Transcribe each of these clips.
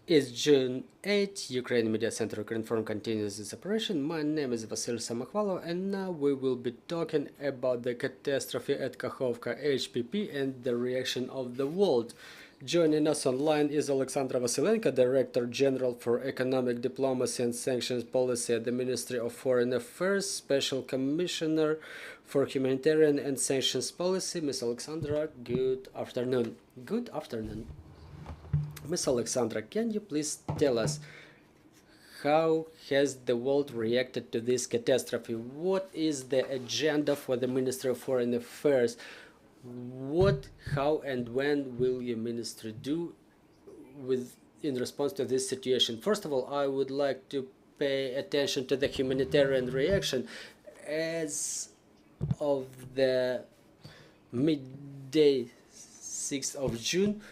It's June 8, Ukraine Media Center Ukrinform continues its operation. My name is Vasyl Samokhvalov, and now we will be talking about the catastrophe at Kakhovskaya HPP and the reaction of the world. Joining us online is Oleksandra Vasylenko, Director General for Economic Diplomacy and Sanctions Policy at the Ministry of Foreign Affairs, Special Commissioner for Humanitarian and Sanctions Policy. Ms. Oleksandra, good afternoon. Good afternoon. Ms. Oleksandra, can you please tell us how has the world reacted to this catastrophe? What is the agenda for the Ministry of Foreign Affairs? What, how, and when will your ministry do in response to this situation? First of all, I would like to pay attention to the humanitarian reaction. As of the midday 6th of June,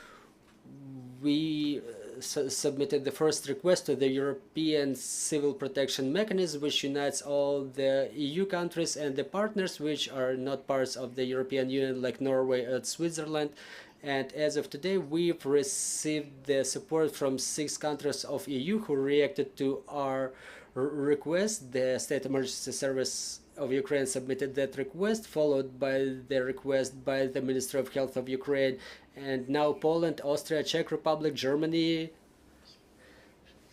we submitted the first request to the European Civil Protection Mechanism, which unites all the EU countries and the partners which are not parts of the European Union, like Norway and Switzerland. And as of today, we've received the support from 6 countries of EU who reacted to our request. The State Emergency Service of Ukraine submitted that request, followed by the request by the Ministry of Health of Ukraine, and now Poland, Austria, Czech Republic, Germany,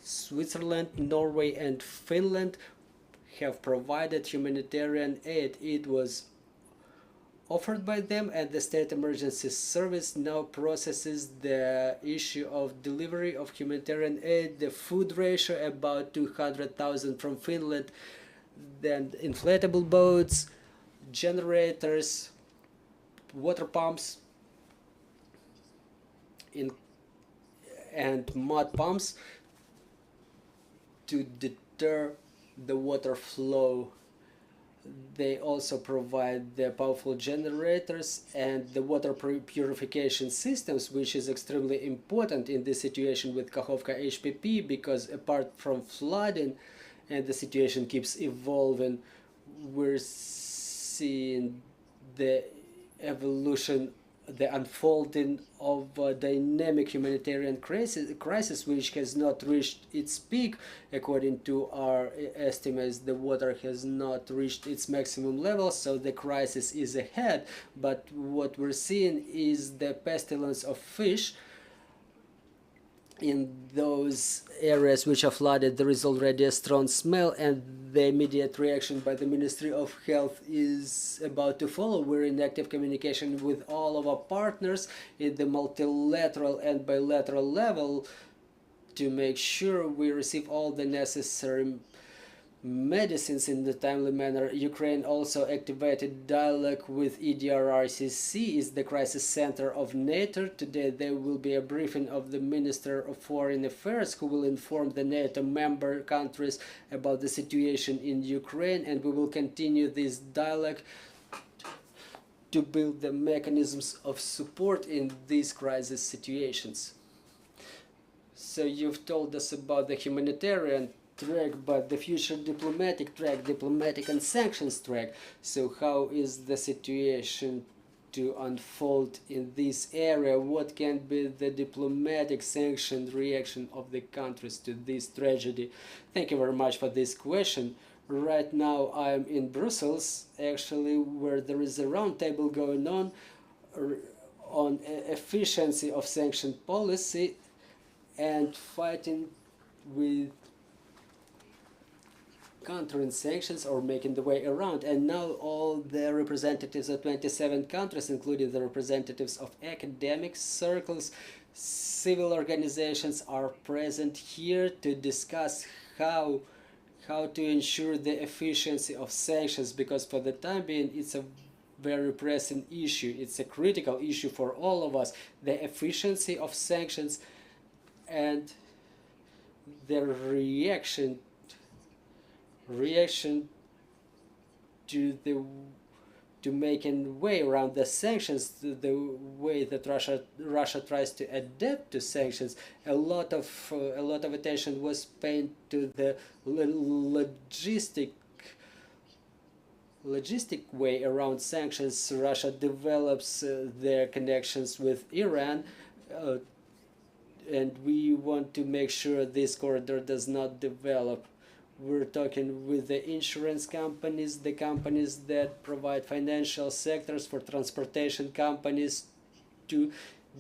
Switzerland, Norway, and Finland have provided humanitarian aid. It was offered by them, and the State Emergency Service now processes the issue of delivery of humanitarian aid. The food ratio, about 200,000 from Finland, then inflatable boats, generators, water pumps, and mud pumps to deter the water flow. They also provide the powerful generators and the water purification systems, which is extremely important in this situation with Kakhovskaya HPP, because apart from flooding, and the situation keeps evolving, we're seeing the evolution, the unfolding of a dynamic humanitarian crisis which has not reached its peak. According to our estimates, the water has not reached its maximum level, so the crisis is ahead. But what we're seeing is the pestilence of fish. In those areas which are flooded, there is already a strong smell, and the immediate reaction by the Ministry of Health is about to follow. We're in active communication with all of our partners in the multilateral and bilateral level to make sure we receive all the necessary medicines in the timely manner. Ukraine also activated dialogue with EDRRCC, is the crisis center of NATO. Today there will be a briefing of the Minister of Foreign Affairs, who will inform the NATO member countries about the situation in Ukraine, and we will continue this dialogue to build the mechanisms of support in these crisis situations. So you've told us about the humanitarian track, but the future diplomatic track, diplomatic and sanctions track. So how is the situation to unfold in this area? What can be the diplomatic sanctioned reaction of the countries to this tragedy? Thank you very much for this question. Right now I'm in Brussels, actually, where there is a roundtable going on efficiency of sanction policy and fighting with countering sanctions or making the way around. And now all the representatives of 27 countries, including the representatives of academic circles, civil organizations, are present here to discuss how to ensure the efficiency of sanctions, because for the time being it's a very pressing issue. It's a critical issue for all of us, the efficiency of sanctions and the reaction to making way around the sanctions, the way that Russia tries to adapt to sanctions. A lot of attention was paid to the logistic way around sanctions. Russia develops their connections with Iran and we want to make sure this corridor does not develop. We're talking with the insurance companies, the companies that provide financial sectors, for transportation companies to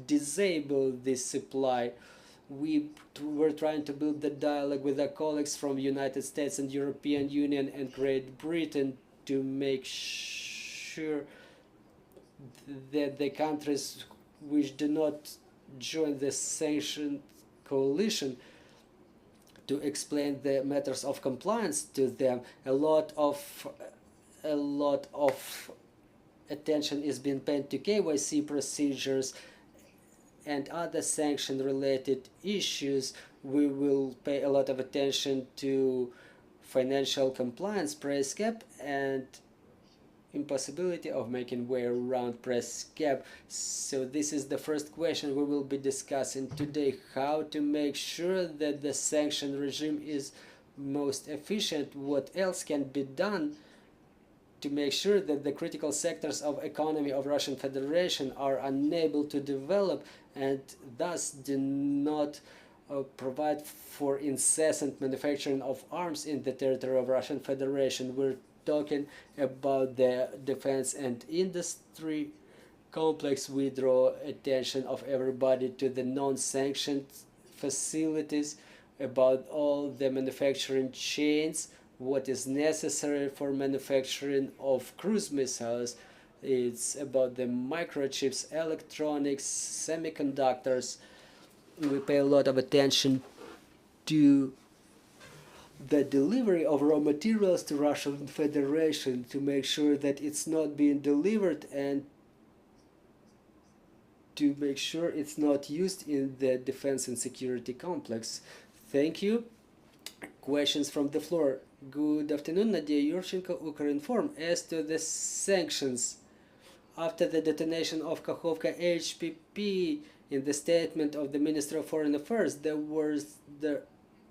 disable this supply. We're trying to build the dialogue with our colleagues from United States and European Union and Great Britain to make sure that the countries which do not join the sanctioned coalition, to explain the matters of compliance to them. A lot of attention is being paid to KYC procedures and other sanction related issues. We will pay a lot of attention to financial compliance price cap and impossibility of making way around price cap. So this is the first question we will be discussing today: how to make sure that the sanction regime is most efficient. What else can be done to make sure that the critical sectors of economy of Russian Federation are unable to develop and thus do not provide for incessant manufacturing of arms in the territory of Russian Federation. We're talking about the defense and industry complex. We draw attention of everybody to the non-sanctioned facilities, about all the manufacturing chains, what is necessary for manufacturing of cruise missiles. It's about the microchips, electronics, semiconductors. We pay a lot of attention to the delivery of raw materials to Russian Federation, to make sure that it's not being delivered and to make sure it's not used in the defense and security complex. Thank you. Questions from the floor. Good afternoon, Nadia Yurchenko, Ukrinform. As to the sanctions, after the detonation of Kakhovskaya HPP, in the statement of the Minister of Foreign Affairs, there was the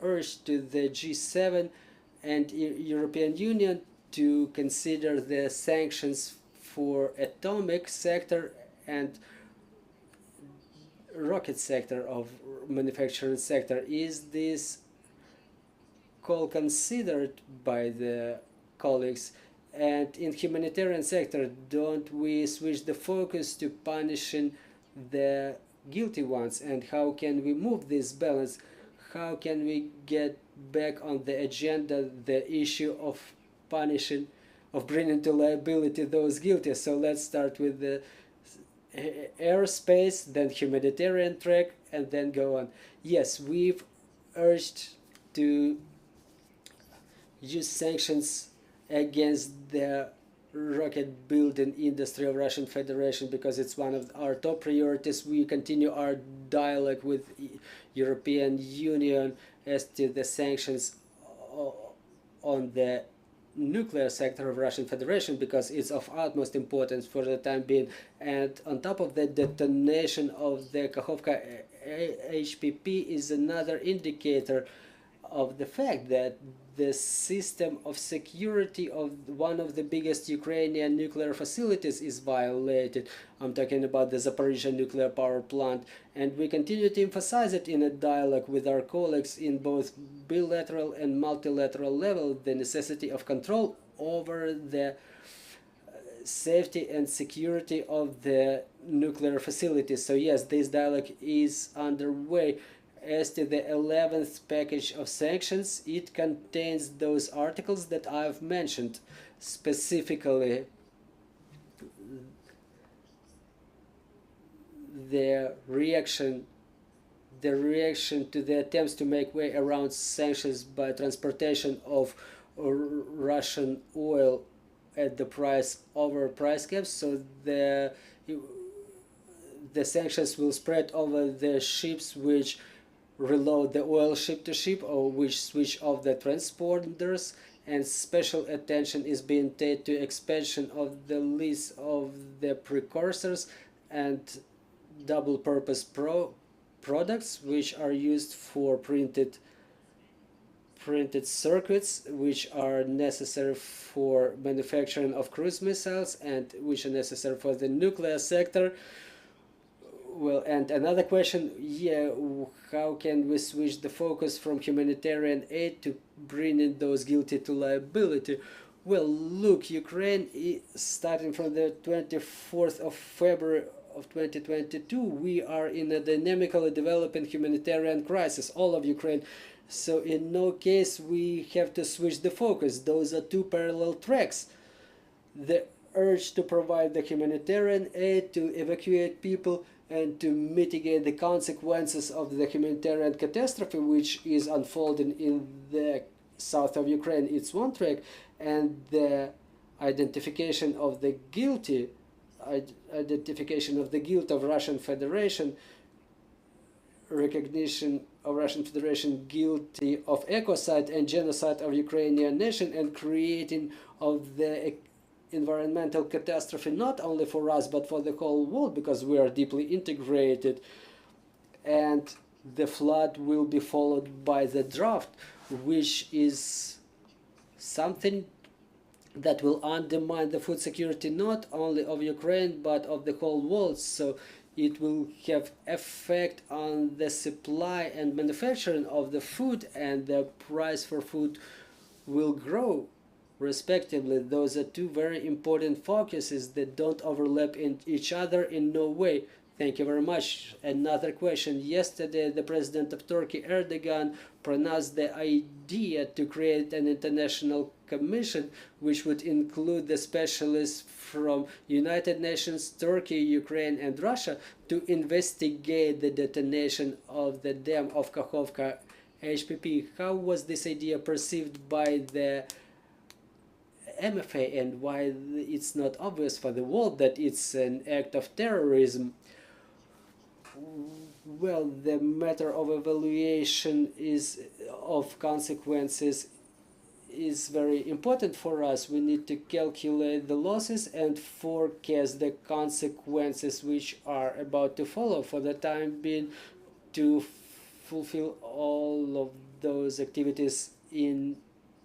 urge to the G7 and European Union to consider the sanctions for atomic sector and rocket sector of manufacturing sector. Is this call considered by the colleagues? And in humanitarian sector, don't we switch the focus to punishing the guilty ones? And how can we move this balance? How can we get back on the agenda the issue of punishing, of bringing to liability those guilty? So let's start with the airspace, then humanitarian track, and then go on. Yes, we've urged to use sanctions against the rocket building industry of Russian Federation because it's one of our top priorities. We continue our dialogue with European Union as to the sanctions on the nuclear sector of Russian Federation because it's of utmost importance for the time being. And on top of the detonation of the Kakhovskaya HPP is another indicator of the fact that the system of security of one of the biggest Ukrainian nuclear facilities is violated. I'm talking about the Zaporizhzhia nuclear power plant, and we continue to emphasize it in a dialogue with our colleagues in both bilateral and multilateral level, the necessity of control over the safety and security of the nuclear facilities. So yes, this dialogue is underway. As to the 11th package of sanctions, it contains those articles that I've mentioned, specifically the reaction to the attempts to make way around sanctions by transportation of Russian oil at the price over price caps. So the sanctions will spread over the ships which reload the oil ship to ship or which switch off the transponders, and special attention is being paid to expansion of the list of the precursors and double purpose products which are used for printed circuits, which are necessary for manufacturing of cruise missiles and which are necessary for the nuclear sector. Well, and another question, yeah, how can we switch the focus from humanitarian aid to bringing those guilty to liability? Well, look, Ukraine, starting from the 24th of February of 2022, we are in a dynamically developing humanitarian crisis, all of Ukraine. So in no case we have to switch the focus. Those are two parallel tracks. The urge to provide the humanitarian aid, to evacuate people, and to mitigate the consequences of the humanitarian catastrophe which is unfolding in the south of Ukraine, it's one track, and the identification of the guilty, identification of the guilt of Russian Federation, recognition of Russian Federation guilty of ecocide and genocide of Ukrainian nation, and creating of the environmental catastrophe not only for us but for the whole world, because we are deeply integrated. And the flood will be followed by the drought, which is something that will undermine the food security not only of Ukraine but of the whole world. So it will have effect on the supply and manufacturing of the food, and the price for food will grow respectively. Those are two very important focuses that don't overlap in each other in no way. Thank you very much. Another question. Yesterday, the president of Turkey, Erdogan, pronounced the idea to create an international commission which would include the specialists from United Nations, Turkey, Ukraine, and Russia to investigate the detonation of the dam of Kakhovskaya HPP. How was this idea perceived by the MFA, and why it's not obvious for the world that it's an act of terrorism? Well, the matter of evaluation of consequences is very important for us. We need to calculate the losses and forecast the consequences which are about to follow. For the time being, to fulfill all of those activities in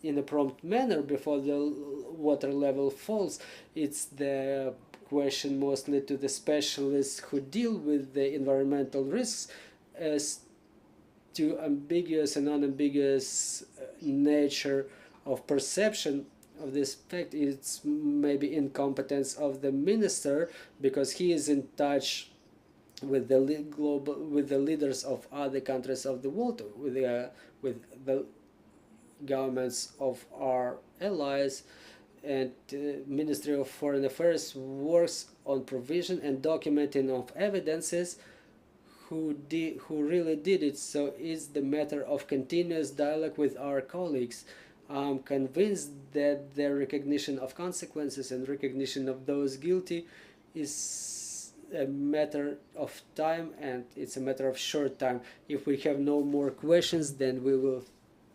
a prompt manner before the water level falls, it's the question mostly to the specialists who deal with the environmental risks as to ambiguous and unambiguous nature of perception of this fact. It's maybe incompetence of the minister, because he is in touch with the leaders of other countries of the world, with the governments of our allies, and Ministry of Foreign Affairs works on provision and documenting of evidences who really did it. So it's the matter of continuous dialogue with our colleagues. I'm convinced that the recognition of consequences and recognition of those guilty is a matter of time, and it's a matter of short time. If we have no more questions, then we will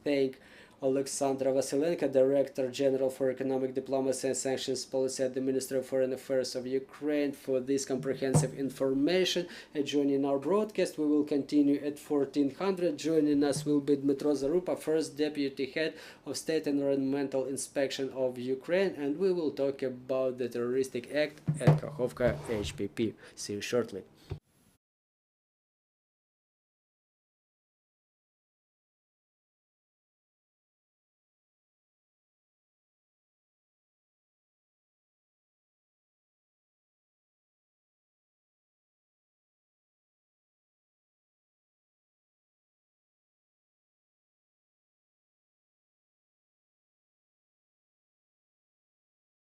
thank Oleksandra Vasylenko, Director General for Economic Diplomacy and Sanctions Policy at the Ministry of Foreign Affairs of Ukraine, for this comprehensive information and joining our broadcast. We will continue at 1400. Joining us will be Dmytro Zarupa, First Deputy Head of State Environmental Inspection of Ukraine, and we will talk about the terroristic act at Kakhovskaya HPP. See you shortly.